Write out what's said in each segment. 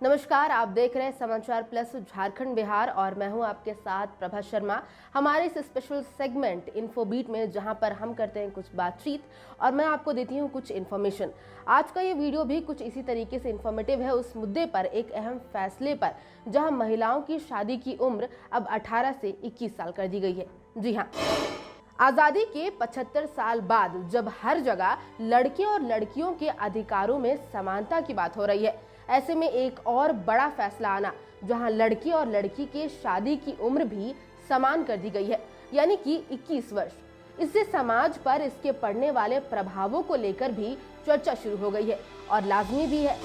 नमस्कार, आप देख रहे हैं समाचार प्लस झारखंड बिहार और मैं हूं आपके साथ प्रभा शर्मा। हमारे इस स्पेशल सेगमेंट इन्फोबीट में जहां पर हम करते हैं कुछ बातचीत और मैं आपको देती हूं कुछ इन्फॉर्मेशन। आज का ये वीडियो भी कुछ इसी तरीके से इन्फॉर्मेटिव है, उस मुद्दे पर, एक अहम फैसले पर, जहां महिलाओं की शादी की उम्र अब 18 से 21 साल कर दी गई है। जी हाँ, आजादी के 75 साल बाद जब हर जगह लड़के और लड़कियों के अधिकारों में समानता की बात हो रही है, ऐसे में एक और बड़ा फैसला आना जहां लड़के और लड़की के शादी की उम्र भी समान कर दी गई है, यानी कि 21 वर्ष। इससे समाज पर इसके पड़ने वाले प्रभावों को लेकर भी चर्चा शुरू हो गई है और लाजमी भी है।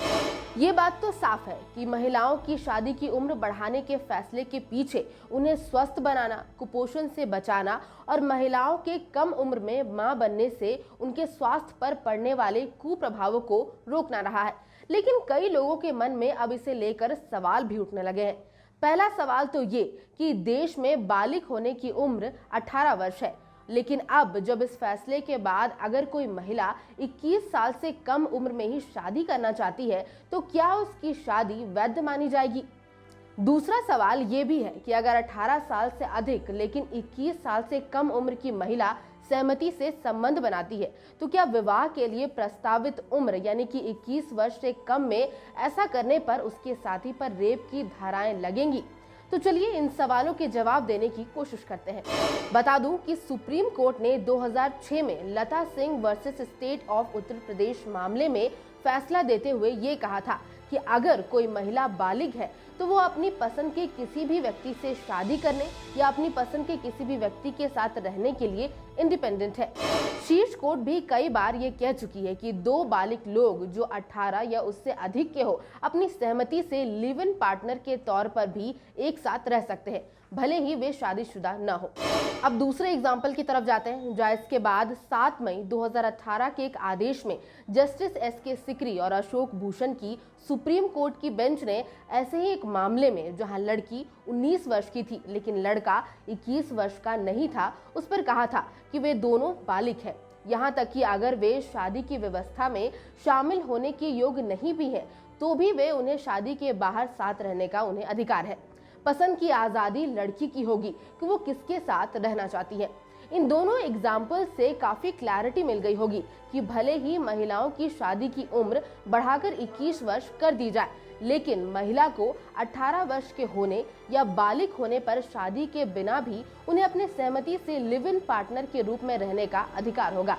ये बात तो साफ है कि महिलाओं की शादी की उम्र बढ़ाने के फैसले के पीछे उन्हें स्वस्थ बनाना, कुपोषण से बचाना और महिलाओं के कम उम्र में मां बनने से उनके स्वास्थ्य पर पड़ने वाले कुप्रभावों को रोकना रहा है। लेकिन कई लोगों के मन में अब इसे लेकर सवाल भी उठने लगे हैं। पहला सवाल तो ये कि देश में बालिग होने की उम्र 18 वर्ष है, लेकिन अब जब इस फैसले के बाद अगर कोई महिला 21 साल से कम उम्र में ही शादी करना चाहती है तो क्या उसकी शादी वैध मानी जाएगी? दूसरा सवाल ये भी है कि अगर 18 साल से अधिक लेकिन 21 साल से कम उम्र की महिला सहमति से संबंध बनाती है तो क्या विवाह के लिए प्रस्तावित उम्र यानी कि 21 वर्ष से कम में ऐसा करने पर उसके साथी पर रेप की धाराएं लगेंगी? तो चलिए इन सवालों के जवाब देने की कोशिश करते हैं। बता दूं कि सुप्रीम कोर्ट ने 2006 में लता Singh versus state of Uttar Pradesh मामले में फैसला देते हुए ये कहा था कि अगर कोई महिला बालिग है तो वो अपनी पसंद के किसी भी व्यक्ति से शादी करने या अपनी पसंद के किसी भी व्यक्ति के साथ रहने के लिए इंडिपेंडेंट है। शीर्ष कोर्ट भी कई बार ये कह चुकी है कि दो बालिग लोग जो 18 या उससे अधिक के हो अपनी सहमति से लिव इन पार्टनर के तौर पर भी एक साथ रह सकते हैं, भले ही वे शादीशुदा न हो। अब दूसरे एग्जाम्पल की तरफ जाते हैं, जहाँ इसके बाद 7 मई 2018 के एक आदेश में जस्टिस एस.के. सिकरी और अशोक भूषण की सुप्रीम कोर्ट की बेंच ने ऐसे ही एक मामले में जहां लड़की 19 वर्ष की थी लेकिन लड़का 21 वर्ष का नहीं था, उस पर कहा था कि वे दोनों बालिग हैं। यहाँ तक कि अगर वे शादी की व्यवस्था में शामिल होने के योग्य नहीं भी हैं, तो भी वे उन्हें शादी के बाहर साथ रहने का उन्हें अधिकार है। पसंद की आजादी लड़की की होगी कि वो किसके साथ रहना चाहती है। इन दोनों एग्जाम्पल से काफी क्लैरिटी मिल गई होगी कि भले ही महिलाओं की शादी की उम्र बढ़ाकर 21 वर्ष कर दी जाए, लेकिन महिला को 18 वर्ष के होने या बालिग होने पर शादी के बिना भी उन्हें अपने सहमति से लिव इन पार्टनर के रूप में रहने का अधिकार होगा।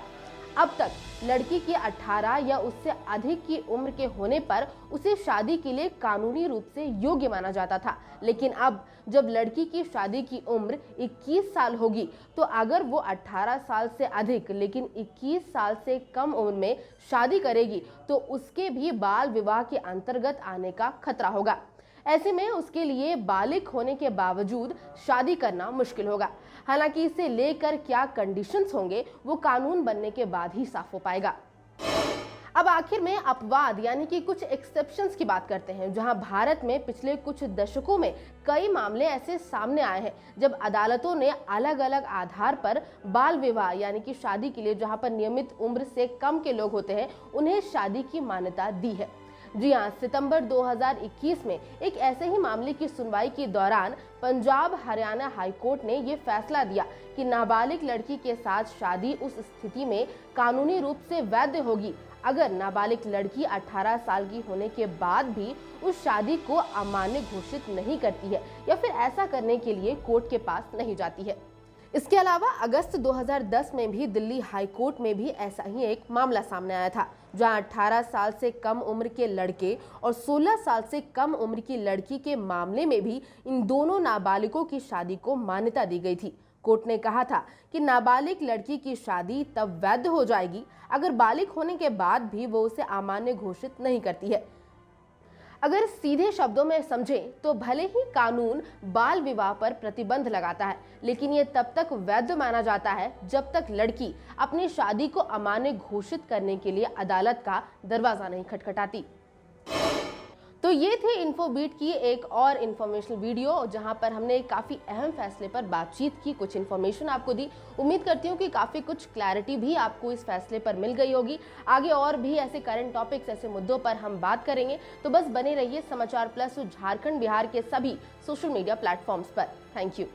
अब तक लड़की की 18 या उससे अधिक की उम्र के होने पर उसे शादी के लिए कानूनी रूप से योग्य माना जाता था, लेकिन अब जब लड़की की शादी की उम्र 21 साल होगी तो अगर वो 18 साल से अधिक लेकिन 21 साल से कम उम्र में शादी करेगी तो उसके भी बाल विवाह के अंतर्गत आने का खतरा होगा। ऐसे में उसके लिए बालिग होने के बावजूद शादी करना मुश्किल होगा। हालांकि इसे लेकर क्या कंडीशंस होंगे वो कानून बनने के बाद ही साफ हो पाएगा। अब आखिर में अपवाद यानी कि कुछ एक्सेप्शंस की बात करते हैं, जहां भारत में पिछले कुछ दशकों में कई मामले ऐसे सामने आए हैं जब अदालतों ने अलग अलग आधार पर बाल विवाह यानी कि शादी के लिए जहां पर नियमित उम्र से कम के लोग होते हैं उन्हें शादी की मान्यता दी है। जी हाँ, सितंबर 2021 में एक ऐसे ही मामले की सुनवाई के दौरान पंजाब हरियाणा हाईकोर्ट ने ये फैसला दिया कि नाबालिग लड़की के साथ शादी उस स्थिति में कानूनी रूप से वैध होगी अगर नाबालिग लड़की 18 साल की होने के बाद भी उस शादी को अमान्य घोषित नहीं करती है या फिर ऐसा करने के लिए कोर्ट के पास नहीं जाती है। इसके अलावा अगस्त 2010 में भी दिल्ली हाई कोर्ट में भी ऐसा ही एक मामला सामने आया था, जहां 18 साल से कम उम्र के लड़के और 16 साल से कम उम्र की लड़की के मामले में भी इन दोनों नाबालिगों की शादी को मान्यता दी गई थी। कोर्ट ने कहा था कि नाबालिग लड़की की शादी तब वैध हो जाएगी अगर बालिग होने के बाद भी वो उसे अमान्य घोषित नहीं करती है। अगर सीधे शब्दों में समझें तो भले ही कानून बाल विवाह पर प्रतिबंध लगाता है, लेकिन ये तब तक वैध माना जाता है जब तक लड़की अपनी शादी को अमान्य घोषित करने के लिए अदालत का दरवाजा नहीं खटखटाती। तो ये थी इन्फोबीट की एक और इन्फॉर्मेशनल वीडियो जहां पर हमने काफ़ी अहम फैसले पर बातचीत की, कुछ इन्फॉर्मेशन आपको दी। उम्मीद करती हूँ कि काफ़ी कुछ क्लैरिटी भी आपको इस फैसले पर मिल गई होगी। आगे और भी ऐसे करंट टॉपिक्स, ऐसे मुद्दों पर हम बात करेंगे, तो बस बने रहिए समाचार प्लस झारखंड बिहार के सभी सोशल मीडिया प्लेटफॉर्म्स पर। Thank you.